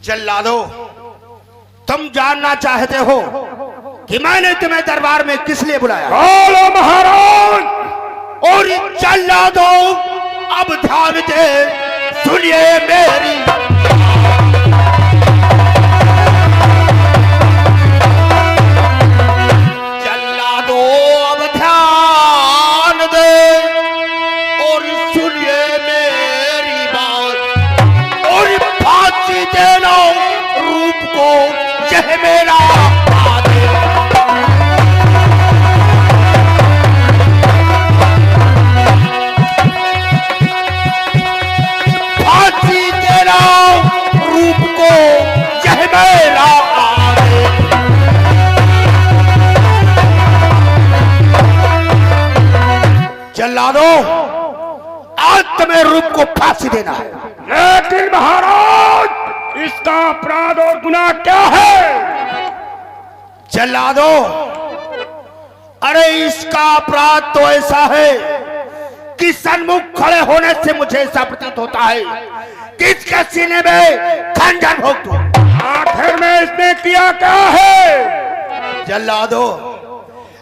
जल्लादो, तुम जानना चाहते हो कि मैंने तुम्हें दरबार में किस लिए बुलाया? बोलो महाराज। और जल्लादो, अब ध्यान दे सुनिए मेरी। जल्लादो, अब ध्यान दे और सुनिए मेरी बात। और फांसी देना रूप को, यह मेरा आदेश। फांसी देना रूप को, यह मेरा आदेश। जल्लादो, आज तुम्हें रूप को फांसी देना है। लेकिन महाराज, इसका अपराध और गुनाह क्या है? जल्लादो, अरे इसका अपराध तो ऐसा है कि सन्मुख खड़े होने से मुझे ऐसा प्रतीत होता है कि इसके सीने में खंजर भोंक दूं। आखिर में इसने किया क्या है? जल्लादो,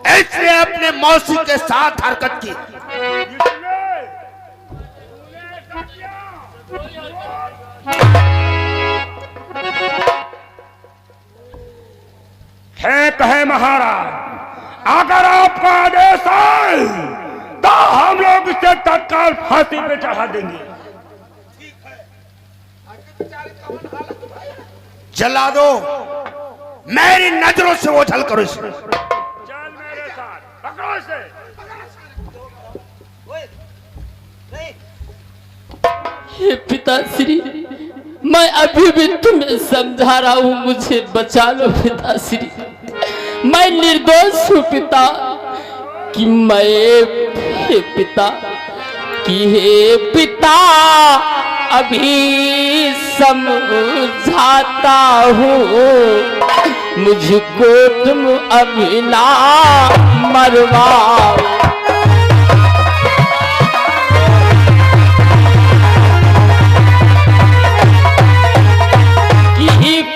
इसने अपने मौसी के साथ हरकत की। है महाराज, अगर आपका आदेश आए तो हम लोग इसे तत्काल फांसी पे चढ़ा देंगे। जल्लादो, मेरी नजरों से ओझल करो इसे। चल मेरे साथ, पकड़ो इसे। हे पिताश्री, मैं अभी भी तुम्हें समझा रहा हूँ, मुझे बचा लो पिताश्री। मैं निर्दोष हूँ पिता, कि मैं हे पिता, कि हे पिता अभी समझाता हूँ, मुझको तुम अभी ना मरवाओ।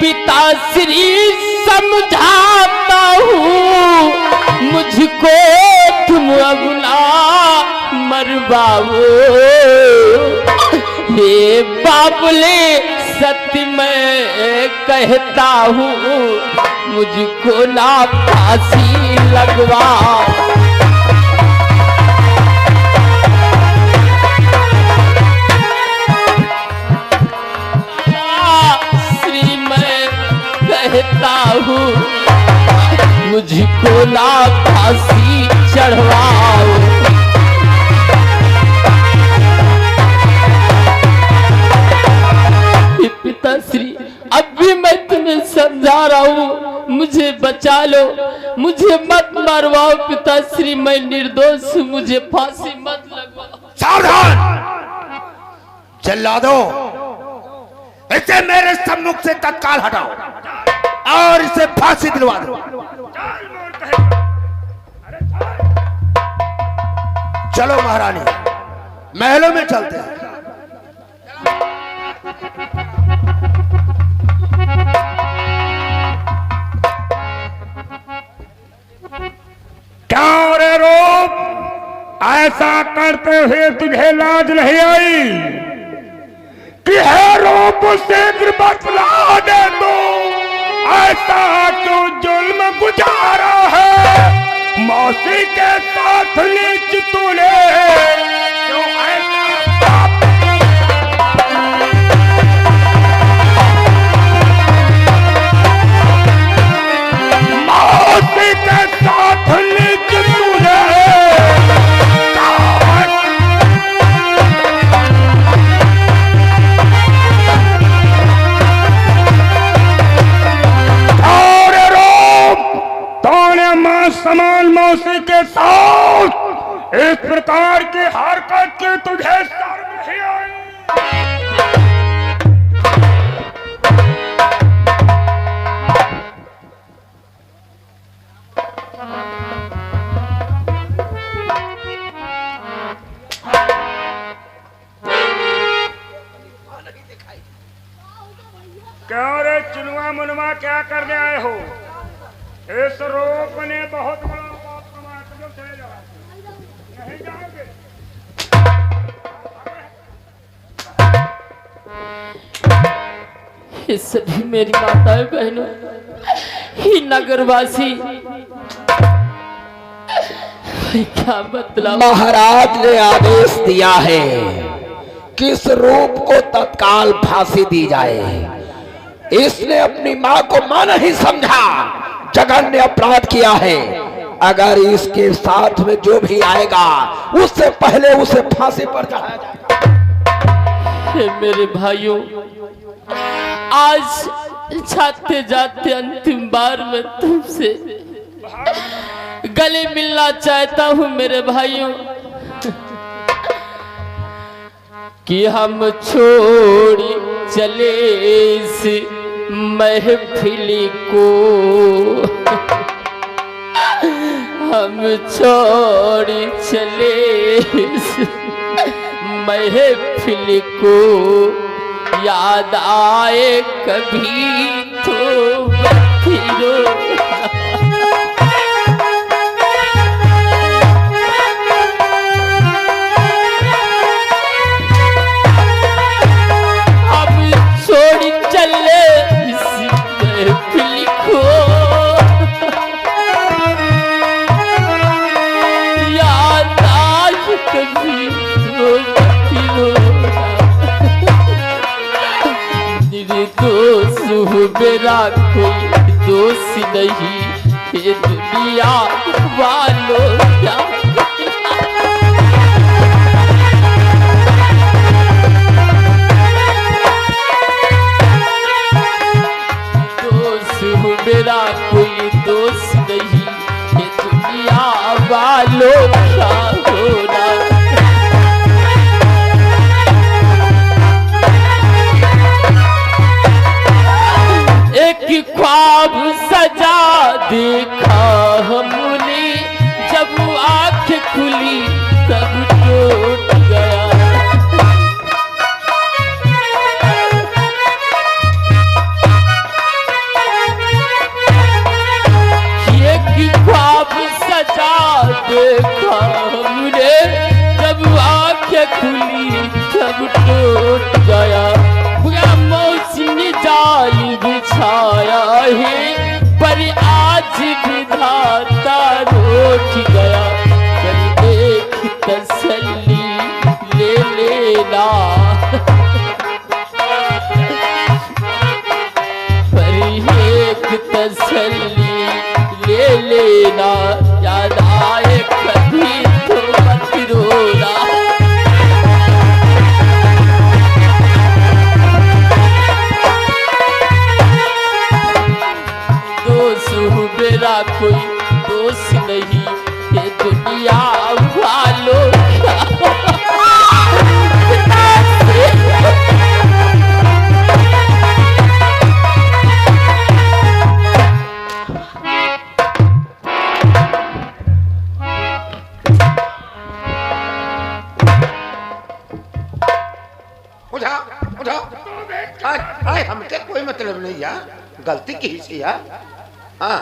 पिताश्री समझाता हूँ, मुझको तुम अब ना मरवाओ। हे बाबुले, सत्य मैं कहता हूँ, मुझको ना फांसी लगवाओ। कहता हूँ, मुझको ना फांसी चढ़वाओ। पिताश्री, अब भी मैं तुम्हें समझा रहा हूँ, मुझे बचा लो, मुझे मत मरवाओ पिताश्री, मैं निर्दोष हूँ, मुझे फांसी मत लगवाओ। सावधान! जल्लादो, इसे मेरे सम्मुख से तत्काल हटाओ और इसे फांसी दिलवा दो। चलो महारानी, महलों में चलते हैं। क्या रे रूप, ऐसा करते हुए तुझे लाज नहीं आई कि है रूप शीघ्र बतला दे तू, ऐसा तू जुल्म गुजारा है मौसी के साथ नीच तूने क्यों ऐसा? मौसी के साथ नीच तूने समान मौसी के साथ इस प्रकार की हरकत की तुझे शर्म नहीं आई? क्या क्या करने आए हो? इस रोक ने बहुत बड़ा पाप कमाया, तुम चले जाओ। नहीं जाओगे? ये सभी मेरी माताएं बहनों, ही नगरवासी, क्या मतलब? महाराज ने आदेश दिया है कि इस रूप को तत्काल फांसी दी जाए। इसने अपनी मां को मां नहीं समझा, जघन्य अपराध किया है। अगर इसके साथ में जो भी आएगा उससे पहले उसे फांसी पर चढ़ाया जाए। मेरे भाइयों, आज जाते जाते अंतिम बार मैं तुमसे गले मिलना चाहता हूं मेरे भाइयों, कि हम छोड़ चले इस महफिल को, हम छोड़ चले इस महफिल को, याद आए कभी तो फिरो। मेरा कोई दोष नहीं, ये दुनिया वालों क्या दोष, मेरा कोई दोष नहीं, ये दुनिया वालों क्या होना। एक ख्वाब सजा देखा हमने, जब आँख खुली तब टूट गया। एक ख्वाब सजा देखा हमने, जब आँख खुली तब टूट गया। मौसमी जाल बिछाया है, पर आज विधाता रोक गया। पर एक तसल्ली ले लेना, पर एक तसल्ली ले लेना, याद आए कभी तो मत रोना। मेरा कोई दोष नहीं, ये दुनिया वालों उठा उठा, हमसे कोई मतलब नहीं यार, गलती की से यार। हाँ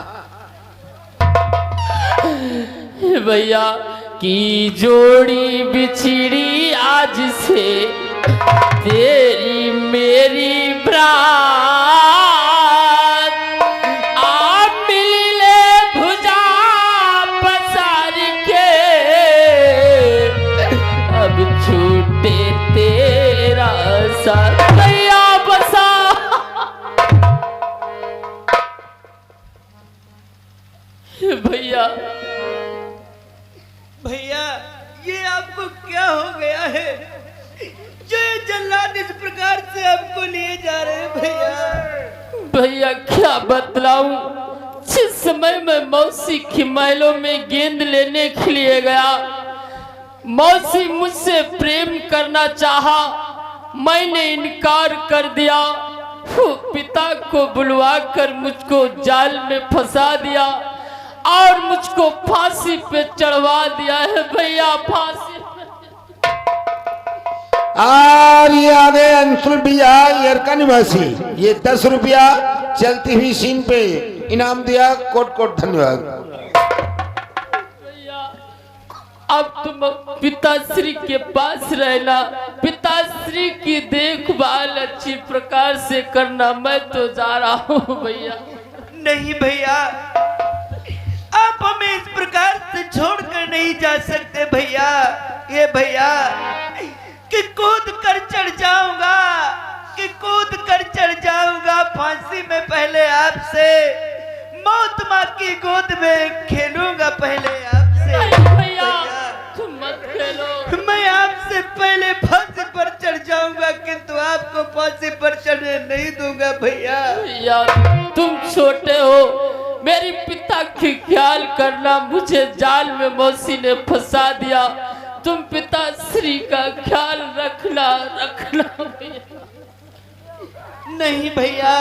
भैया की जोड़ी बिछड़ी आज से, तेरी मेरी बरात, आप मिले भुजा पसार के, अब छूटे तेरा साथ भैया बसा। भैया भैया, ये आपको क्या हो गया है जो ये जल्लाद इस प्रकार से आपको लिए जा रहे हैं? भैया भैया क्या बतलाऊं, जिस समय मैं मौसी के महलों में गेंद लेने के लिए गया, मौसी मुझसे प्रेम करना चाहा, मैंने इनकार कर दिया। वो पिता को बुलवा कर मुझको जाल में फंसा दिया और मुझको फांसी पे चढ़वा दिया है भैया, फांसी। याद है अंशुल भैया, एयर का निवासी, ये 10 रुपया चलती हुई सीन पे इनाम दिया। कोट कोट धन्यवाद। अब तुम पिताश्री के पास रहना, पिताश्री की देखभाल अच्छी प्रकार से करना। मैं तो जा रहा हूँ भैया। नहीं भैया, आप हमें इस प्रकार से छोड़कर नहीं जा सकते भैया। ये भैया कि कूद कर चढ़ जाऊंगा, कि कूद कर चढ़ जाऊंगा फांसी में पहले आपसे, मौत माँ की गोद में खेलूंगा पहले आपसे। भैया तुम मत खेलो। मैं आपसे पहले फांसी पर चढ़ जाऊंगा, किंतु आपको फांसी पर चढ़ने नहीं दूंगा भैया। भैया तुम छोटे हो, मेरी पिता की ख्याल करना। मुझे जाल में मौसी ने फंसा दिया, तुम पिताश्री का ख्याल रखना भैया। नहीं भैया,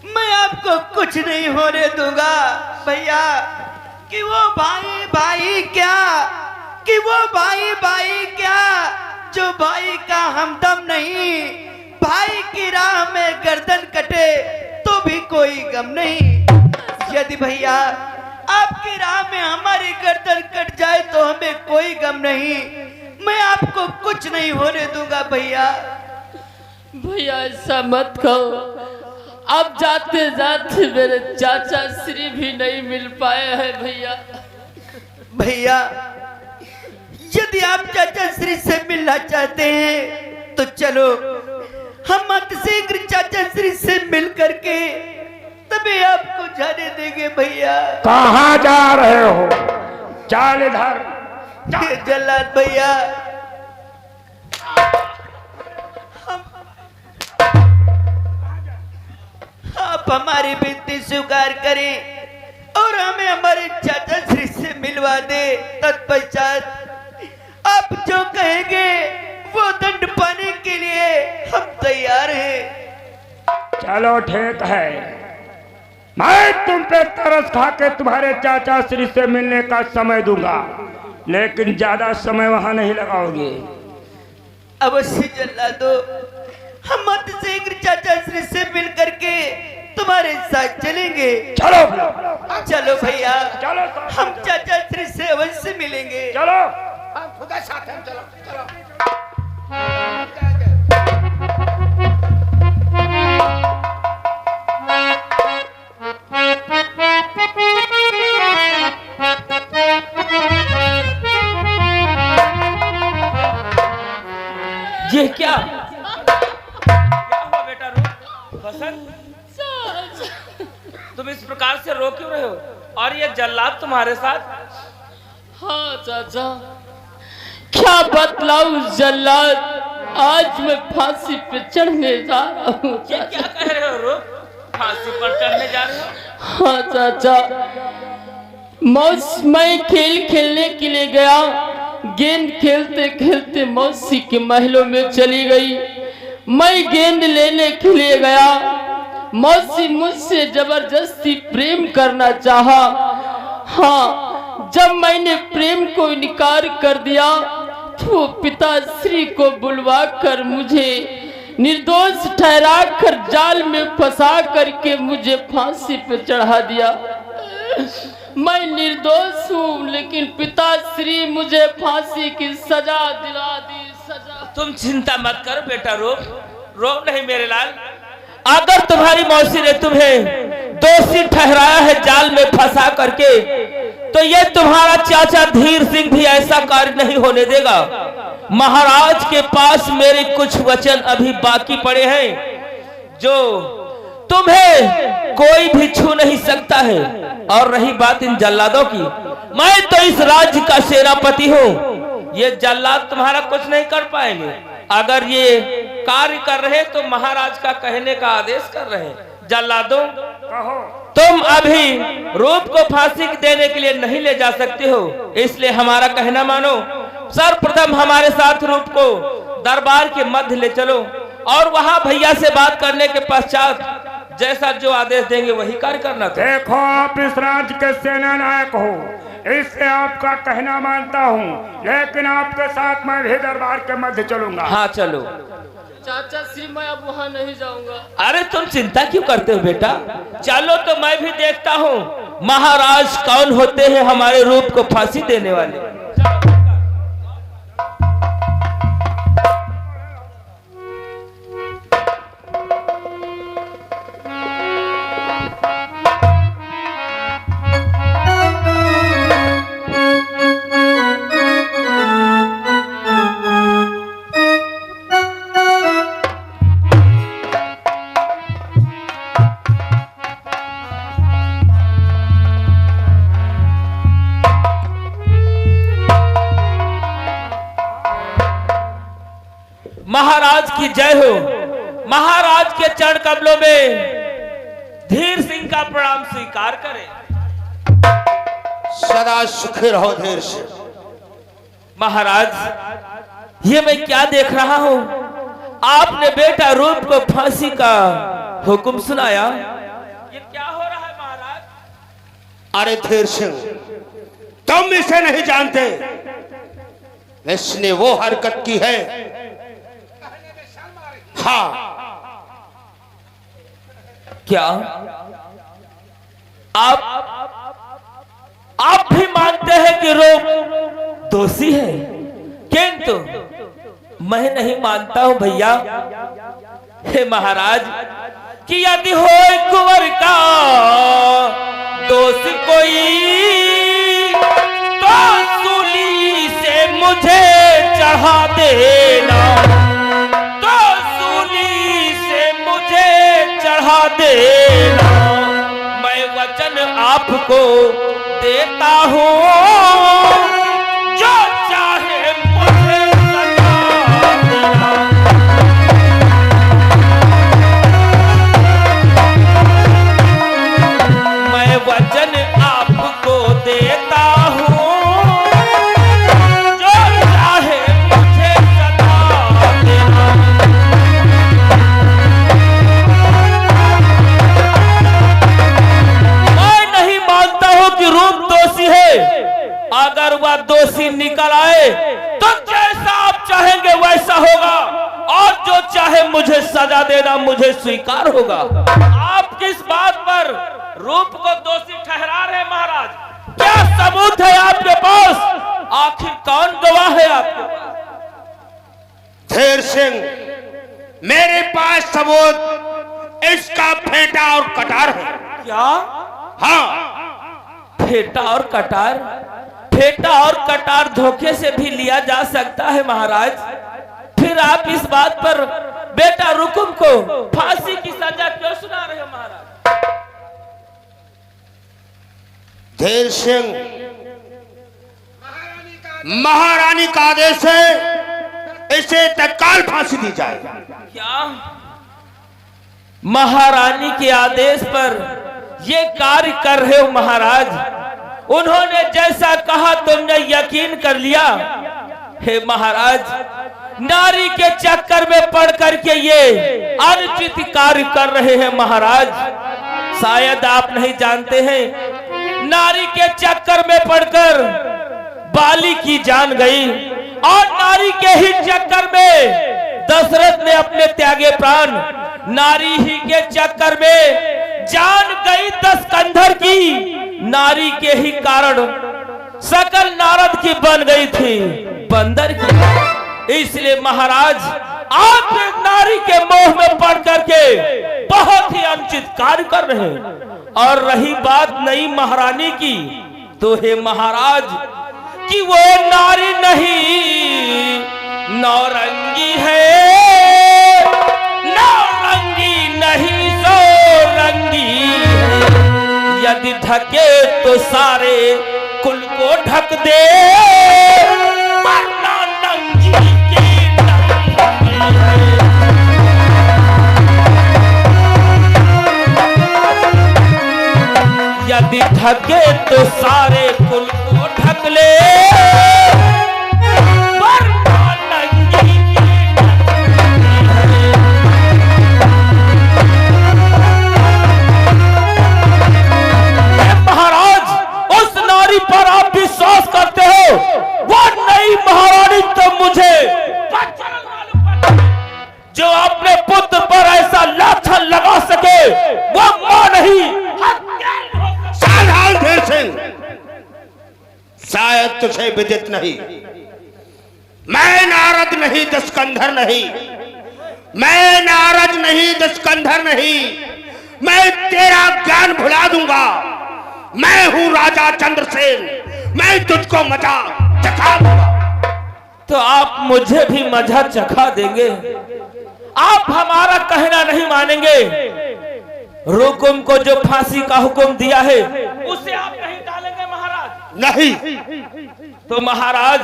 मैं आपको कुछ नहीं होने दूंगा भैया। कि वो भाई भाई क्या, कि वो भाई भाई क्या, जो भाई का हमदम नहीं। भाई की राह में गर्दन कटे तो भी कोई गम नहीं। यदि भैया आपकी राह में हमारी गर्दन कट जाए तो हमें कोई गम नहीं। मैं आपको कुछ नहीं होने दूंगा भैया। भैया ऐसा मत कहो। अब जाते जाते मेरे चाचा श्री भी नहीं मिल पाए हैं भैया। भैया यदि आप चाचा श्री से मिलना चाहते हैं तो चलो, हम अतिशीघ्र चाचा श्री से मिल करके तभी आपको जाने देंगे भैया। कहाँ जा रहे हो? चाल इधर। जल्लाद भैया, आप हमारी विनती स्वीकार करें और हमें हमारे चाचा श्री से मिलवा दे। तत्पश्चात आप जो कहेंगे वो दंड पाने के लिए हम तैयार हैं। चलो ठीक है, मैं तुम पे तरस खा के तुम्हारे चाचा श्री से मिलने का समय दूंगा, लेकिन ज्यादा समय वहां नहीं लगाओगे। अवश्य जल्लादो, हम अतिशीघ्र चाचा श्री से मिल करके तुम्हारे साथ चलेंगे। चलो चलो भैया, चलो हम चाचा श्री से अवश्य मिलेंगे। चलो। खुदा साथ हैं, चलो चलो। ये क्या हुआ बेटा? रो बसंत, तुम इस प्रकार से रो क्यों रहे हो? और ये जल्लाद तुम्हारे साथ? हाँ चाचा, क्या बतलाऊं जल्लाद, आज मैं फांसी पे चढ़ने जा रहा हूँ। ये क्या कह रहे हो? रो फांसी पर चढ़ने जा रहे हो? हाँ चाचा, मैं खेल खेलने के लिए गया, गेंद खेलते खेलते मौसी के महलों में चली गई। मैं गेंद लेने के लिए गया, मौसी मुझसे जबरदस्ती प्रेम करना चाहा। हाँ, जब मैंने प्रेम को इनकार कर दिया तो पिताश्री को बुलवा कर मुझे निर्दोष ठहरा कर जाल में फंसा करके मुझे फांसी पे चढ़ा दिया। मैं निर्दोष हूँ, लेकिन पिताश्री मुझे फांसी की सजा दिला दी। सजा। तुम चिंता मत करो बेटा, रो नहीं मेरे लाल। अगर तुम्हारी मौसी ने तुम्हें दोषी ठहराया है जाल में फंसा करके, तो ये तुम्हारा चाचा धीर सिंह भी ऐसा कार्य नहीं होने देगा। महाराज के पास मेरे कुछ वचन अभी बाकी पड़े हैं जो तुम्हें कोई भी छू नहीं सकता है। और रही बात इन जल्लादों की, मैं तो इस राज्य का सेनापति हूँ, ये जल्लाद तुम्हारा कुछ नहीं कर पाएंगे। अगर ये कार्य कर रहे तो महाराज का कहने का आदेश कर रहे हैं। जल्लादों, तुम अभी रूप को फांसी देने के लिए नहीं ले जा सकते हो, इसलिए हमारा कहना मानो। सर्वप्रथम हमारे साथ रूप को दरबार के मध्य ले चलो और वहां भैया से बात करने के पश्चात जैसा जो आदेश देंगे वही कार्य करना था। देखो, आप इस राज्य के सेना नायक हो, इससे आपका कहना मानता हूँ, लेकिन आपके साथ मैं भी दरबार के मध्य चलूंगा। हाँ चलो। चाचा श्री मैं अब वहाँ नहीं जाऊंगा। अरे तुम चिंता क्यों करते हो बेटा, चलो तो मैं भी देखता हूँ महाराज कौन होते हैं हमारे रूप को फांसी देने वाले। महाराज की जय हो। महाराज के चरण कमलों में धीर सिंह का प्रणाम स्वीकार करें। सदा सुखी रहो धीर से। महाराज ये मैं क्या देख रहा हूँ, आपने बेटा रूप को फांसी का हुक्म सुनाया, ये क्या हो रहा है महाराज? अरे धीर सिंह, तुम इसे नहीं जानते। इसने वो हरकत की है। हाँ, क्या आप भी मानते हैं कि रूप दोषी है? किंतु मैं नहीं मानता हूं भैया। हे महाराज कि यदि हो कुंवर का दोष कोई तो सूली से मुझे चढ़ा देना, तो सूली से मुझे चढ़ा देना। मैं वचन आपको देता हूँ, जो चाहे मुझे सजा देना। मैं वचन आपको देता हूँ, जो चाहे मुझे सजा देना। मैं नहीं मानता हूँ कि रूप दोषी है। अगर वह दोषी निकल आए तो जैसा आप चाहेंगे वैसा होगा, और जो चाहे मुझे सजा देना मुझे स्वीकार होगा। आप किस बात पर रूप को दोषी ठहरा रहे हैं महाराज? क्या सबूत है आपके पास? आखिर कौन गवाह है आपके पास? धीर सिंह, मेरे पास सबूत इसका फेंटा और कटार है। क्या? हाँ, फेंटा और कटार? फेंटा और कटार धोखे से भी लिया जा सकता है महाराज। फिर आप इस बात पर बेटा रुकुम को फांसी की सजा क्यों सुना रहे हो महाराज? धीर सिंह, महारानी का आदेश है, इसे तत्काल फांसी दी जाए। क्या महारानी के आदेश पर ये कार्य कर रहे हो महाराज? उन्होंने जैसा कहा तुमने यकीन कर लिया। हे महाराज, नारी के चक्कर में पड़ करके ये अनुचित कार्य कर रहे हैं महाराज। शायद आप नहीं जानते हैं, नारी के चक्कर में पड़कर बाली की जान गई, और नारी के ही चक्कर में दशरथ ने अपने त्यागे प्राण। नारी ही के चक्कर में जान गई दशकंधर की, नारी के ही कारण सकल नारद की बन गई थी बंदर की। इसलिए महाराज आप एक नारी के मोह में पड़ करके बहुत ही अनुचित कार्य कर रहे हैं। और रही बात नई महारानी की, तो हे महाराज कि वो नारी नहीं नौरंगी है, नौरंगी नहीं सौरंगी है। यदि ढके तो सारे कुल को ढक दे, वरना नंगी की नंगी है। यदि ढके तो सारे कुल को ढक ले, वरना नंगी की नंगी है। महाराज, उस नारी पर आप विश्वास करते हो? वो नई महारानी तो मुझे जो शायद तुझे विदित नहीं, मैं नारद नहीं, दशकंधर नहीं, मैं नारद नहीं, दशकंधर नहीं, मैं तेरा ज्ञान भुला दूंगा। मैं हूं राजा चंद्रसेन, मैं तुझको मजा चखा दूंगा। तो आप मुझे भी मजा चखा देंगे? आप हमारा कहना नहीं मानेंगे? रुकुम को जो फांसी का हुक्म दिया है उसे आप नहीं डालेंगे महाराज? नहीं। तो महाराज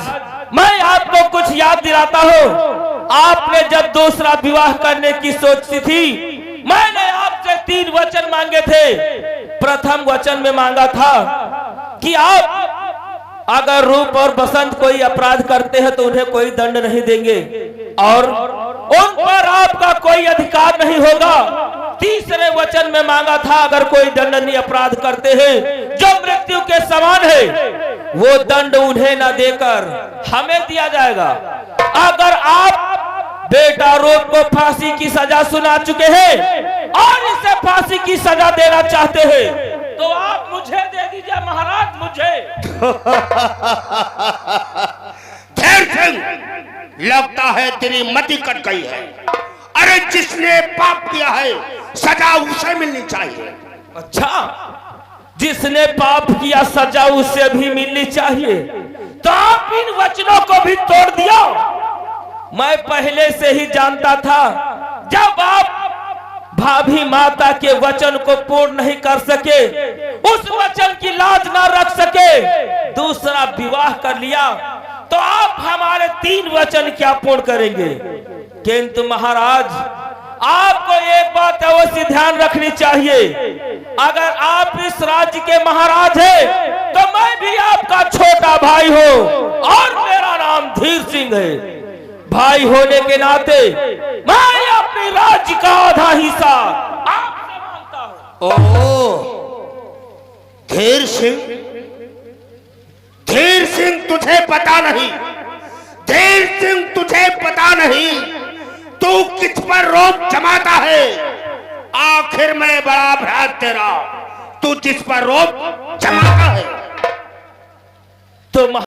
मैं आपको कुछ याद दिलाता हूँ। आपने जब दूसरा विवाह करने की सोची थी, मैंने आपसे 3 वचन मांगे थे। प्रथम वचन में मांगा था कि आप अगर रूप और बसंत कोई अपराध करते हैं तो उन्हें कोई दंड नहीं देंगे और उन पर आपका कोई अधिकार नहीं होगा। तीसरे वचन में मांगा था अगर कोई दंडनीय अपराध करते हैं जो मृत्यु के समान है, वो दंड उन्हें न देकर हमें दिया जाएगा। अगर आप बेटा रूप को फांसी की सजा सुना चुके हैं और इसे फांसी की सजा देना चाहते हैं तो आप मुझे दे दीजिए महाराज, मुझे। धैर्य सिंह, लगता है तेरी मति कट गई है। अरे जिसने पाप किया है सजा उसे मिलनी चाहिए। अच्छा, जिसने पाप किया सजा उसे भी मिलनी चाहिए, तो आप इन वचनों को भी तोड़ दिया। मैं पहले से ही जानता था जब आप भाभी माता के वचन को पूर्ण नहीं कर सके, उस वचन की लाज ना रख सके, दूसरा विवाह कर लिया, तो आप हमारे 3 वचन क्या पूर्ण करेंगे? किंतु महाराज आपको एक बात अवश्य ध्यान रखनी चाहिए, अगर आप इस राज्य के महाराज हैं तो मैं भी आपका छोटा भाई हूं और मेरा नाम धीर सिंह है। भाई होने के नाते मैं अपनी राज्य का आधा हिस्सा आपसे मांगता हूं। धीर सिंह, धीर सिंह तुझे पता नहीं, धीर सिंह तुझे पता नहीं तू किस पर रोब जमाता है। आखिर में बड़ा भ्रात तेरा, तू जिस पर रोब जमाता है